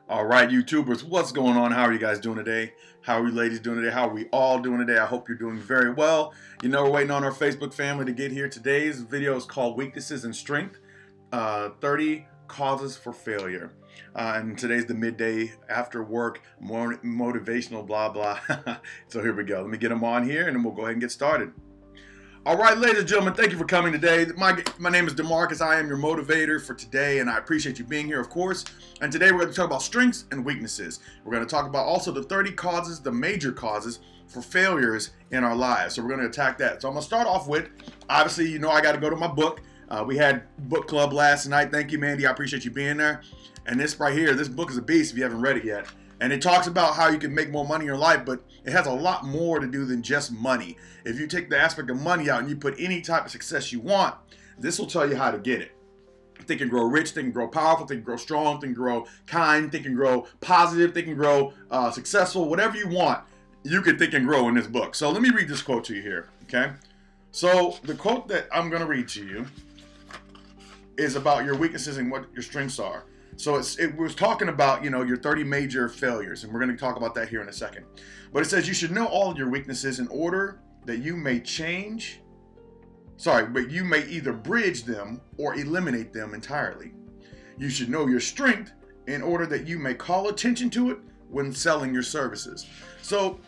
All right, YouTubers, what's going on? How are you guys doing today? How are you ladies doing today? How are we all doing today? I hope you're doing very well. You know, we're waiting on our Facebook family to get here. Today's video is called Weaknesses and Strength, 30 Causes for Failure. And today's the midday after work, motivational, blah, blah. So here we go. Let me get them on here and then we'll go ahead and get started. All right, ladies and gentlemen, thank you for coming today. My name is DeMarcus. I am your motivator for today, and I appreciate you being here, of course. And today we're going to talk about strengths and weaknesses. We're going to talk about also the 30 causes, the major causes for failures in our lives. So we're going to attack that. So I'm going to start off with, obviously, you know I got to go to my book. We had book club last night. Thank you, Mandy. I appreciate you being there. And this right here, this book is a beast if you haven't read it yet. And it talks about how you can make more money in your life, but it has a lot more to do than just money. If you take the aspect of money out and you put any type of success you want, this will tell you how to get it. Think and grow rich, think and grow powerful, think and grow strong, think and grow kind, think and grow positive, think and grow successful, whatever you want, you can think and grow in this book. So let me read this quote to you here, okay? So the quote that I'm going to read to you is about your weaknesses and what your strengths are. So it was talking about, you know, your 30 major failures, and we're going to talk about that here in a second. But it says you should know all of your weaknesses in order that you may but you may either bridge them or eliminate them entirely. You should know your strength in order that you may call attention to it when selling your services. So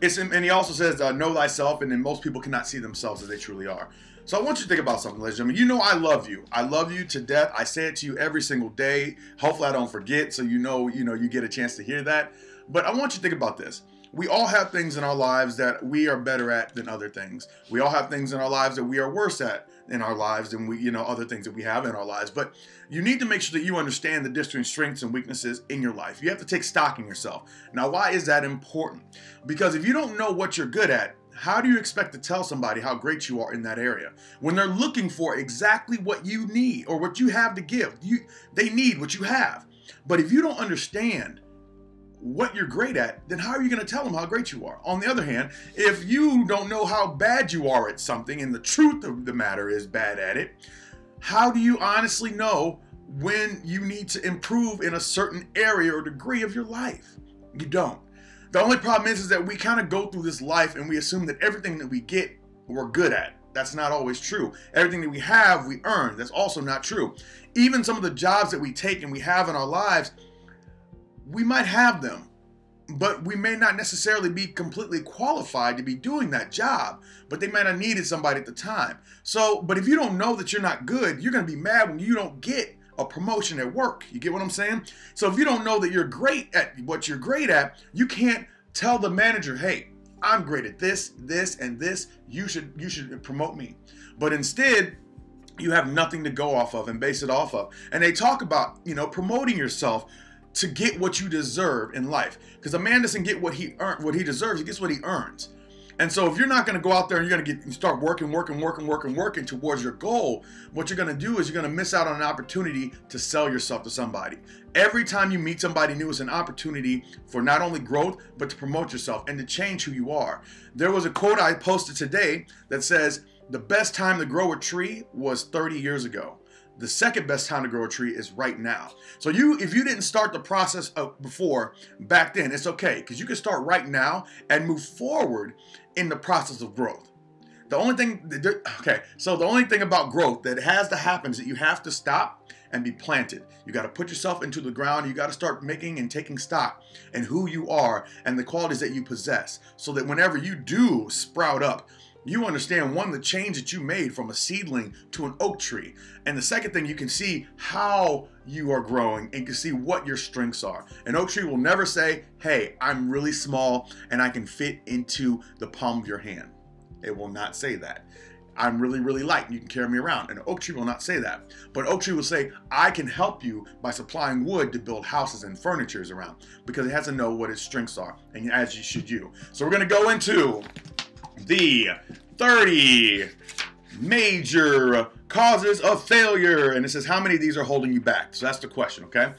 and he also says, know thyself, and then most people cannot see themselves as they truly are. So I want you to think about something, ladies and gentlemen. You know I love you. I love you to death. I say it to you every single day. Hopefully I don't forget, so you get a chance to hear that. But I want you to think about this. We all have things in our lives that we are better at than other things. We all have things in our lives that we are worse at in our lives than other things that we have in our lives. But you need to make sure that you understand the different strengths and weaknesses in your life. You have to take stock in yourself. Now, why is that important? Because if you don't know what you're good at, how do you expect to tell somebody how great you are in that area when they're looking for exactly what you need or what you have to give? They need what you have. But if you don't understand what you're great at, then how are you going to tell them how great you are? On the other hand, if you don't know how bad you are at something and the truth of the matter is bad at it, how do you honestly know when you need to improve in a certain area or degree of your life? You don't. The only problem is that we kind of go through this life and we assume that everything that we get, we're good at. That's not always true. Everything that we have, we earn. That's also not true. Even some of the jobs that we take and we have in our lives, we might have them, but we may not necessarily be completely qualified to be doing that job, but they might have needed somebody at the time. But if you don't know that you're not good, you're going to be mad when you don't get a promotion at work. You get what I'm saying? So if you don't know that you're great at what you're great at, you can't tell the manager, hey, I'm great at this, this, and this. You should promote me. But instead, you have nothing to go off of and base it off of. And they talk about, promoting yourself to get what you deserve in life. Because a man doesn't get what he deserves, he gets what he earns. And so if you're not going to go out there and you're going to start working towards your goal, what you're going to do is you're going to miss out on an opportunity to sell yourself to somebody. Every time you meet somebody new, it's an opportunity for not only growth, but to promote yourself and to change who you are. There was a quote I posted today that says, the best time to grow a tree was 30 years ago. The second best time to grow a tree is right now. So if you didn't start the process before, back then, it's okay, because you can start right now and move forward in the process of growth. The only thing about growth that has to happen is that you have to stop and be planted. You got to put yourself into the ground. You got to start making and taking stock in who you are and the qualities that you possess, so that whenever you do sprout up, you understand, one, the change that you made from a seedling to an oak tree. And the second thing, you can see how you are growing and you can see what your strengths are. An oak tree will never say, hey, I'm really small and I can fit into the palm of your hand. It will not say that. I'm really, really light and you can carry me around. An oak tree will not say that. But an oak tree will say, I can help you by supplying wood to build houses and furnitures around, because it has to know what its strengths are, and as should you. So we're going to go into the 30 major causes of failure. And it says how many of these are holding you back. So that's the question, okay?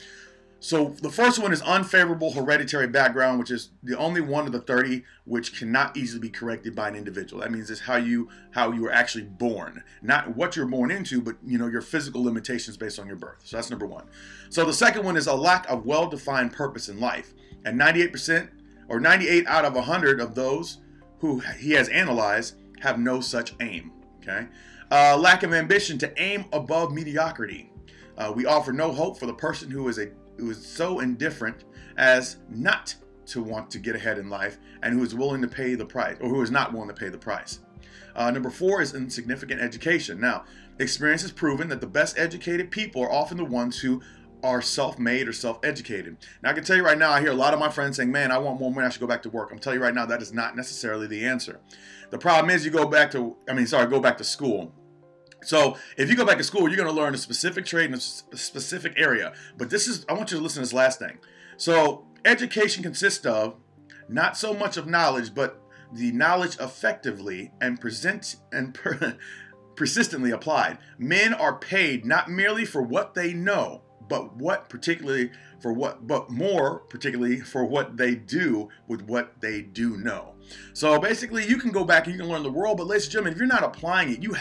So the first one is unfavorable hereditary background, which is the only one of the 30 which cannot easily be corrected by an individual. That means it's how you were actually born, not what you're born into, but your physical limitations based on your birth. So that's number one. So the second one is a lack of well-defined purpose in life. And 98% or 98 out of 100 of those who he has analyzed have no such aim. Okay, lack of ambition to aim above mediocrity. We offer no hope for the person who is so indifferent as not to want to get ahead in life and who is willing to pay the price, or who is not willing to pay the price. Number 4 is insignificant education. Now, experience has proven that the best educated people are often the ones who are self-made or self-educated. Now, I can tell you right now, I hear a lot of my friends saying, man, I want more money, I should go back to work. I'm telling you right now, that is not necessarily the answer. The problem is you go back to school. So if you go back to school, you're going to learn a specific trade in a specific area. But I want you to listen to this last thing. So education consists of not so much of knowledge, but the knowledge effectively and persistently applied. Men are paid not merely for what they know, but more particularly for what they do with what they do know. So basically, you can go back and you can learn the world, but ladies and gentlemen, if you're not applying it, you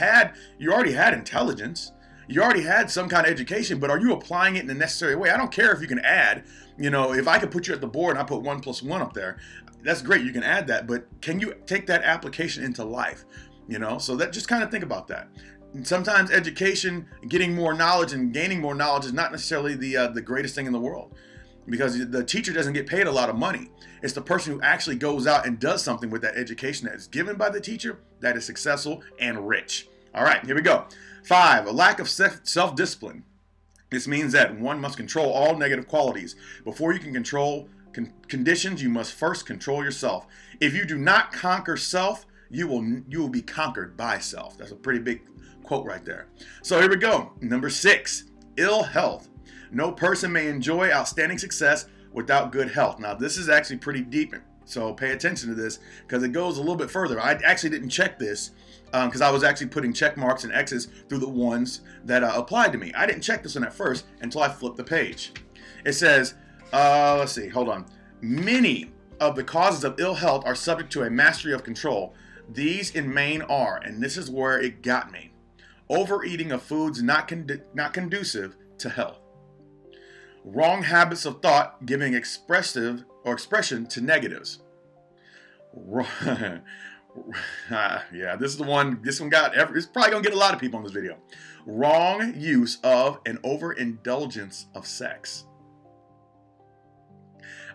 already had intelligence, you already had some kind of education, but are you applying it in the necessary way? I don't care if you can add, if I could put you at the board and I put 1 + 1 up there, that's great, you can add that, but can you take that application into life? So that, just kind of think about that. Sometimes education, getting more knowledge and gaining more knowledge is not necessarily the greatest thing in the world, because the teacher doesn't get paid a lot of money. It's the person who actually goes out and does something with that education that is given by the teacher that is successful and rich. All right, here we go. 5, a lack of self-discipline. This means that one must control all negative qualities. Before you can control conditions, you must first control yourself. If you do not conquer self, you will be conquered by self. That's a pretty big quote right there. So here we go. Number 6, ill health. No person may enjoy outstanding success without good health. Now, this is actually pretty deep, so pay attention to this because it goes a little bit further. I actually didn't check this because I was actually putting check marks and X's through the ones that applied to me. I didn't check this one at first until I flipped the page. It says, let's see, hold on. Many of the causes of ill health are subject to a mastery of control. These in main are, and this is where it got me: overeating of foods not conducive to health. Wrong habits of thought giving expression to negatives. Yeah, this is the one. This one it's probably gonna get a lot of people in this video. Wrong use of and overindulgence of sex.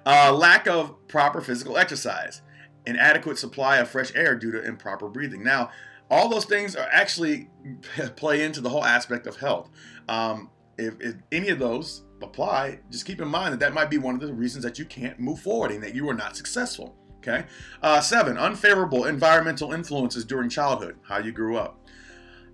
Lack of proper physical exercise. Inadequate supply of fresh air due to improper breathing. Now, all those things are actually play into the whole aspect of health. If any of those apply, just keep in mind that might be one of the reasons that you can't move forward and that you are not successful. Okay. 7, unfavorable environmental influences during childhood, how you grew up.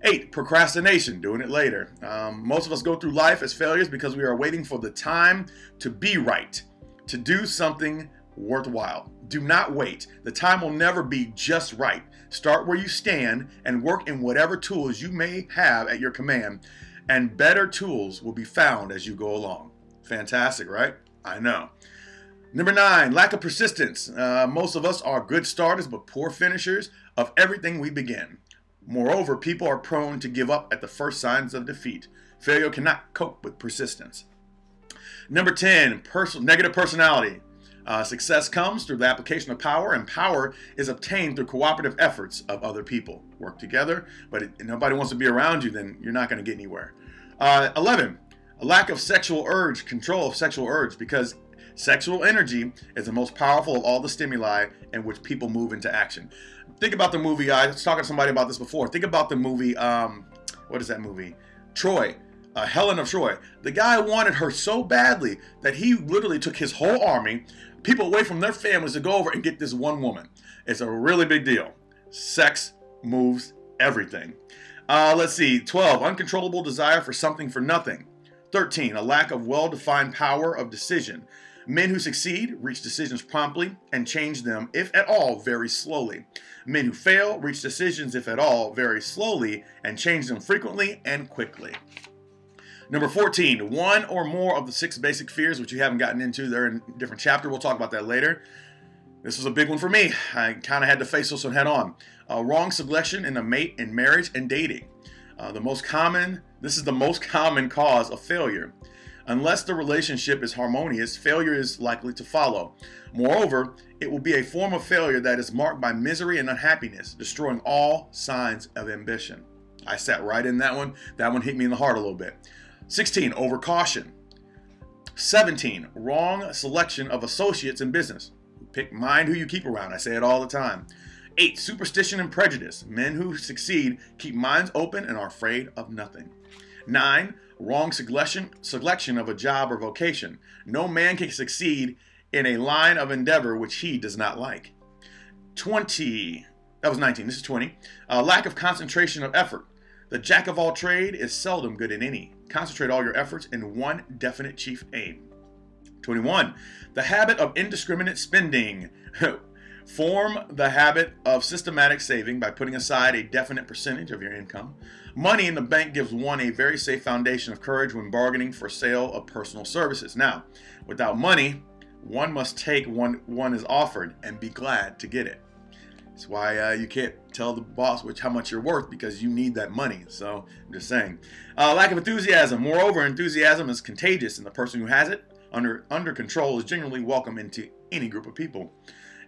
8, procrastination, doing it later. Most of us go through life as failures because we are waiting for the time to be right, to do something worthwhile. Do not wait. The time will never be just right. Start where you stand and work in whatever tools you may have at your command, and better tools will be found as you go along. Fantastic, right? I know. Number 9, lack of persistence. Most of us are good starters but poor finishers of everything we begin. Moreover, people are prone to give up at the first signs of defeat. Failure cannot cope with persistence. Number 10, negative personality. Success comes through the application of power, and power is obtained through cooperative efforts of other people. Work together, but if nobody wants to be around you, then you're not going to get anywhere. 11, a lack of sexual urge, control of sexual urge, because sexual energy is the most powerful of all the stimuli in which people move into action. Think about the movie, I was talking to somebody about this before. Think about the movie, what is that movie? Troy. Helen of Troy. The guy wanted her so badly that he literally took his whole army, people away from their families, to go over and get this one woman. It's a really big deal. Sex moves everything. Let's see. 12, uncontrollable desire for something for nothing. 13, a lack of well-defined power of decision. Men who succeed reach decisions promptly and change them, if at all, very slowly. Men who fail reach decisions, if at all, very slowly and change them frequently and quickly. Number 14, one or more of the 6 basic fears, which you haven't gotten into. They're in a different chapter. We'll talk about that later. This was a big one for me. I kind of had to face this one head on. Wrong selection in a mate in marriage and dating. This is the most common cause of failure. Unless the relationship is harmonious, failure is likely to follow. Moreover, it will be a form of failure that is marked by misery and unhappiness, destroying all signs of ambition. I sat right in that one. That one hit me in the heart a little bit. 16, overcaution. 17, wrong selection of associates in business. Mind who you keep around. I say it all the time. 8, superstition and prejudice. Men who succeed keep minds open and are afraid of nothing. 9, wrong selection of a job or vocation. No man can succeed in a line of endeavor which he does not like. 20, that was 19, this is 20. Lack of concentration of effort. The jack of all trade is seldom good in any. Concentrate all your efforts in one definite chief aim. 21, the habit of indiscriminate spending. Form the habit of systematic saving by putting aside a definite percentage of your income. Money in the bank gives one a very safe foundation of courage when bargaining for sale of personal services. Now, without money, one must take one is offered and be glad to get it. That's why you can't tell the boss how much you're worth, because you need that money. So I'm just saying. Lack of enthusiasm. Moreover, enthusiasm is contagious, and the person who has it under control is generally welcome into any group of people.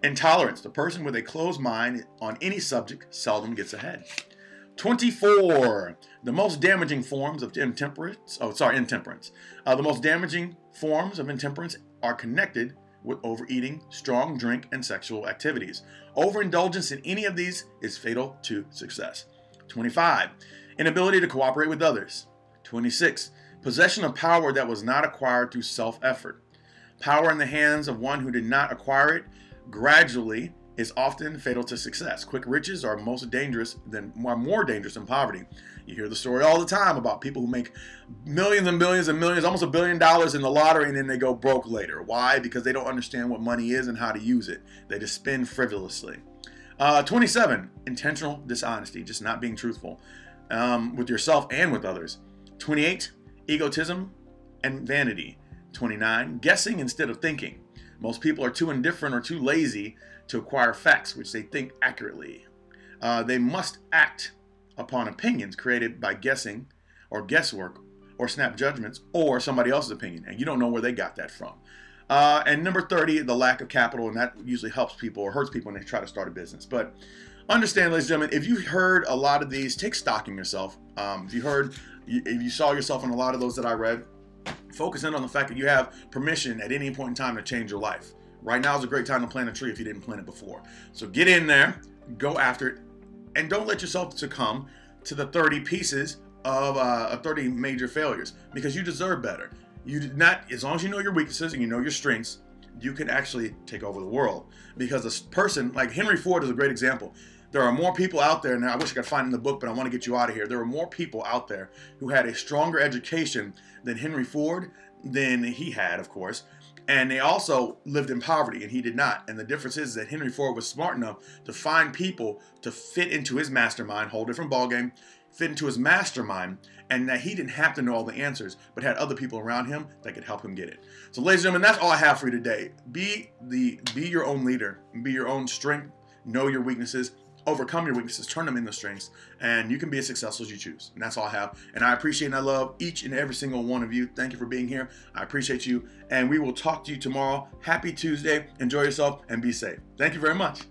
Intolerance. The person with a closed mind on any subject seldom gets ahead. 24. The most damaging forms of intemperance. The most damaging forms of intemperance are connected with overeating, strong drink, and sexual activities. Overindulgence in any of these is fatal to success. 25. Inability to cooperate with others. 26. Possession of power that was not acquired through self-effort. Power in the hands of one who did not acquire it gradually is often fatal to success. Quick riches are more dangerous than poverty. You hear the story all the time about people who make millions and millions and millions, almost $1 billion in the lottery, and then they go broke later. Why? Because they don't understand what money is and how to use it. They just spend frivolously. 27, intentional dishonesty, just not being truthful with yourself and with others. 28, egotism and vanity. 29, guessing instead of thinking. Most people are too indifferent or too lazy to acquire facts which they think accurately. They must act upon opinions created by guessing or guesswork or snap judgments or somebody else's opinion, and you don't know where they got that from. And number 30, the lack of capital, and that usually helps people or hurts people when they try to start a business. But understand, ladies and gentlemen, if you heard a lot of these, take stock in yourself. If you saw yourself in a lot of those that I read, focus in on the fact that you have permission at any point in time to change your life. Right now is a great time to plant a tree if you didn't plant it before. So get in there, go after it, and don't let yourself succumb to the 30 pieces of 30 major failures, because you deserve better. You did not, as long as you know your weaknesses and you know your strengths, you can actually take over the world. Because a person like Henry Ford is a great example. There are more people out there, and I wish I could find in the book, but I want to get you out of here. There are more people out there who had a stronger education than Henry Ford, than he had, of course. And they also lived in poverty, and he did not. And the difference is that Henry Ford was smart enough to find people to fit into his mastermind, whole different ballgame, fit into his mastermind, and that he didn't have to know all the answers, but had other people around him that could help him get it. So ladies and gentlemen, that's all I have for you today. Be your own leader, be your own strength, know your weaknesses, overcome your weaknesses, turn them into strengths, and you can be as successful as you choose. And that's all I have. And I appreciate and I love each and every single one of you. Thank you for being here. I appreciate you. And we will talk to you tomorrow. Happy Tuesday. Enjoy yourself and be safe. Thank you very much.